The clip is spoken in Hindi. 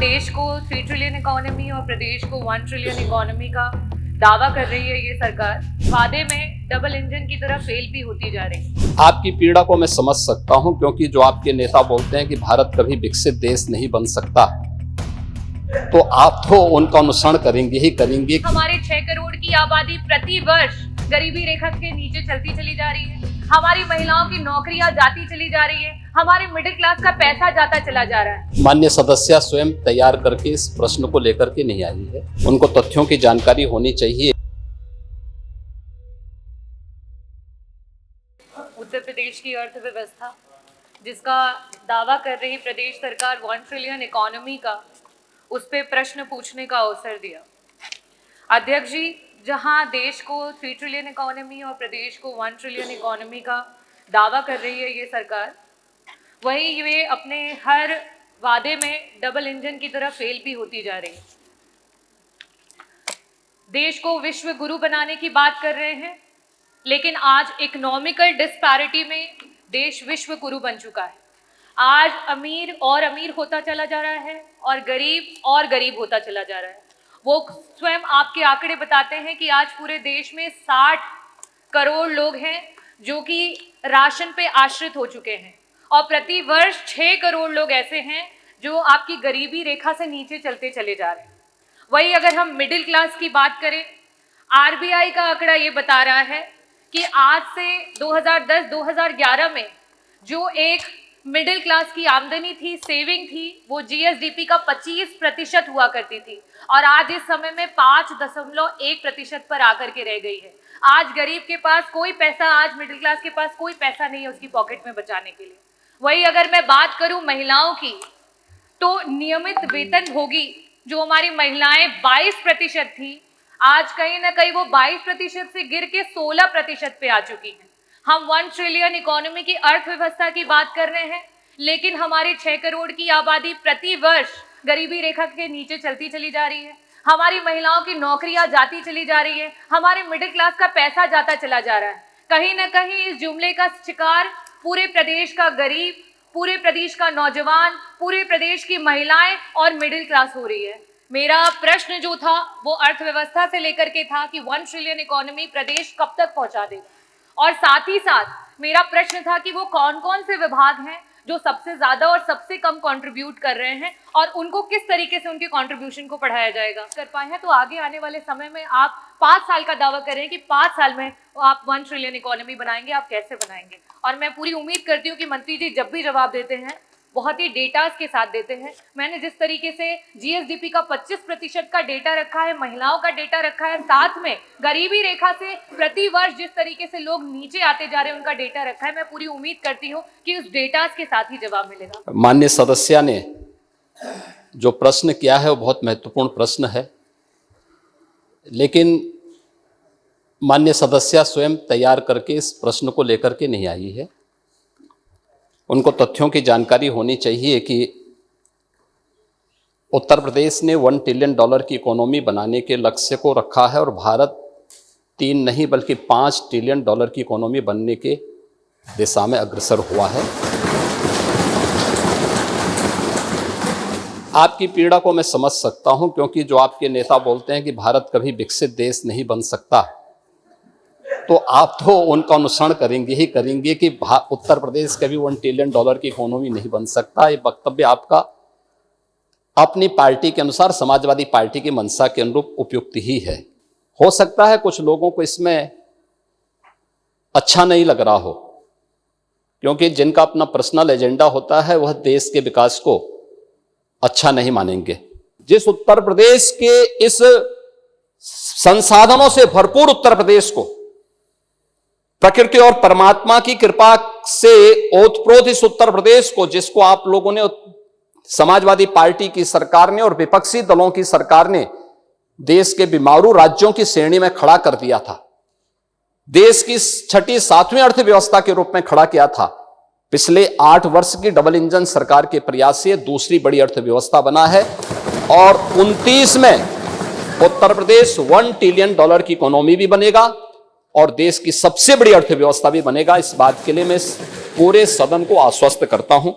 देश को 3 ट्रिलियन इकोनॉमी और प्रदेश को 1 ट्रिलियन इकोनॉमी का दावा कर रही है ये सरकार। वादे में डबल इंजन की तरह फेल भी होती जा रही है। आपकी पीड़ा को मैं समझ सकता हूं, क्योंकि जो आपके नेता बोलते हैं कि भारत कभी विकसित देश नहीं बन सकता, तो आप तो उनका अनुसरण करेंगे ही करेंगे। हमारे 6 करोड़ की आबादी प्रति वर्ष गरीबी रेखा के नीचे चलती चली जा रही है। हमारी महिलाओं की नौकरियां जाती चली जा रही है। हमारे मिडिल क्लास का पैसा जाता चला जा रहा है। माननीय सदस्य स्वयं तैयार करके इस प्रश्न को लेकर के नहीं आई है, उनको तथ्यों की जानकारी होनी चाहिए। उत्तर प्रदेश की अर्थव्यवस्था जिसका दावा कर रही प्रदेश सरकार 1 ट्रिलियन इकोनॉमी का, उस पे प्रश्न पूछने का अवसर दिया। अध्यक्ष जी, जहां देश को 3 ट्रिलियन इकोनॉमी और प्रदेश को 1 ट्रिलियन इकोनॉमी का दावा कर रही है ये सरकार, वहीं वे अपने हर वादे में डबल इंजन की तरह फेल भी होती जा रही है। देश को विश्व गुरु बनाने की बात कर रहे हैं, लेकिन आज इकोनॉमिकल डिस्पैरिटी में देश विश्व गुरु बन चुका है। आज अमीर और अमीर होता चला जा रहा है और गरीब होता चला जा रहा है। वो स्वयं आपके आंकड़े बताते हैं कि आज पूरे देश में 60 करोड़ लोग हैं जो कि राशन पे आश्रित हो चुके हैं, और प्रति वर्ष 6 करोड़ लोग ऐसे हैं जो आपकी गरीबी रेखा से नीचे चलते चले जा रहे हैं। वही अगर हम मिडिल क्लास की बात करें, आरबीआई का आंकड़ा ये बता रहा है कि आज से 2010-2011 में जो एक मिडिल क्लास की आमदनी थी, सेविंग थी, वो जीएसडीपी का 25% हुआ करती थी, और आज इस समय में 5.1% पर आकर के रह गई है। आज गरीब के पास कोई पैसा, आज मिडिल क्लास के पास कोई पैसा नहीं है उसकी पॉकेट में बचाने के लिए। वही अगर मैं बात करूं महिलाओं की, तो नियमित वेतन भोगी जो हमारी महिलाएं 22% थी, आज कहीं ना कहीं वो 22% से गिर के 16% पे आ चुकी हैं। हम 1 ट्रिलियन इकोनॉमी की अर्थव्यवस्था की बात कर रहे हैं, लेकिन हमारे 6 करोड़ की आबादी प्रति वर्ष गरीबी रेखा के नीचे चलती चली जा रही है। हमारी महिलाओं की नौकरियां जाती चली जा रही है। हमारे मिडिल क्लास का पैसा जाता चला जा रहा है। कहीं ना कहीं इस जुमले का शिकार पूरे प्रदेश का गरीब, पूरे प्रदेश का नौजवान, पूरे प्रदेश की महिलाएं और मिडिल क्लास हो रही है। मेरा प्रश्न जो था वो अर्थव्यवस्था से लेकर के था कि 1 ट्रिलियन इकोनॉमी प्रदेश कब तक पहुंचा देगा, और साथ ही साथ मेरा प्रश्न था कि वो कौन कौन से विभाग हैं जो सबसे ज्यादा और सबसे कम कंट्रीब्यूट कर रहे हैं, और उनको किस तरीके से उनके कंट्रीब्यूशन को बढ़ाया जाएगा। कर पाए हैं तो आगे आने वाले समय में आप 5 साल का दावा करें कि 5 साल में आप 1 ट्रिलियन इकोनॉमी बनाएंगे, आप कैसे बनाएंगे। और मैं पूरी उम्मीद करती हूँ कि मंत्री जी जब भी जवाब देते हैं बहुत ही डेटास के साथ देते हैं। मैंने जिस तरीके से जीएसडीपी का 25% का डेटा रखा है, महिलाओं का डेटा रखा है, साथ में गरीबी रेखा से प्रति वर्ष जिस तरीके से लोग नीचे आते जा रहे हैं उनका डेटा रखा है, मैं पूरी उम्मीद करती हूँ कि उस डेटास के साथ ही जवाब मिलेगा। माननीय सदस्य ने जो प्रश्न किया है वो बहुत महत्वपूर्ण प्रश्न है, लेकिन माननीय सदस्य स्वयं तैयार करके इस प्रश्न को लेकर के नहीं आई है। उनको तथ्यों की जानकारी होनी चाहिए कि उत्तर प्रदेश ने $1 ट्रिलियन की इकोनॉमी बनाने के लक्ष्य को रखा है, और भारत 3 नहीं बल्कि 5 ट्रिलियन की इकोनॉमी बनने के दिशा में अग्रसर हुआ है। आपकी पीड़ा को मैं समझ सकता हूं, क्योंकि जो आपके नेता बोलते हैं कि भारत कभी विकसित देश नहीं बन सकता, तो आप तो उनका अनुसरण करेंगे ही करेंगे कि उत्तर प्रदेश कभी $1 ट्रिलियन की इकोनॉमी नहीं बन सकता। ये वक्तव्य आपका अपनी पार्टी के अनुसार, समाजवादी पार्टी की मंशा के अनुरूप उपयुक्त ही है। हो सकता है कुछ लोगों को इसमें अच्छा नहीं लग रहा हो, क्योंकि जिनका अपना पर्सनल एजेंडा होता है वह देश के विकास को अच्छा नहीं मानेंगे। जिस उत्तर प्रदेश के इस संसाधनों से भरपूर उत्तर प्रदेश को, प्रकृति और परमात्मा की कृपा से ओतप्रोत इस उत्तर प्रदेश को, जिसको आप लोगों ने, समाजवादी पार्टी की सरकार ने और विपक्षी दलों की सरकार ने देश के बीमारू राज्यों की श्रेणी में खड़ा कर दिया था, देश की 6ठी 7वीं अर्थव्यवस्था के रूप में खड़ा किया था, पिछले 8 वर्ष की डबल इंजन सरकार के प्रयास से दूसरी बड़ी अर्थव्यवस्था बना है, और 29 में उत्तर प्रदेश $1 ट्रिलियन की इकोनॉमी भी बनेगा और देश की सबसे बड़ी अर्थव्यवस्था भी बनेगा। इस बात के लिए मैं पूरे सदन को आश्वस्त करता हूं।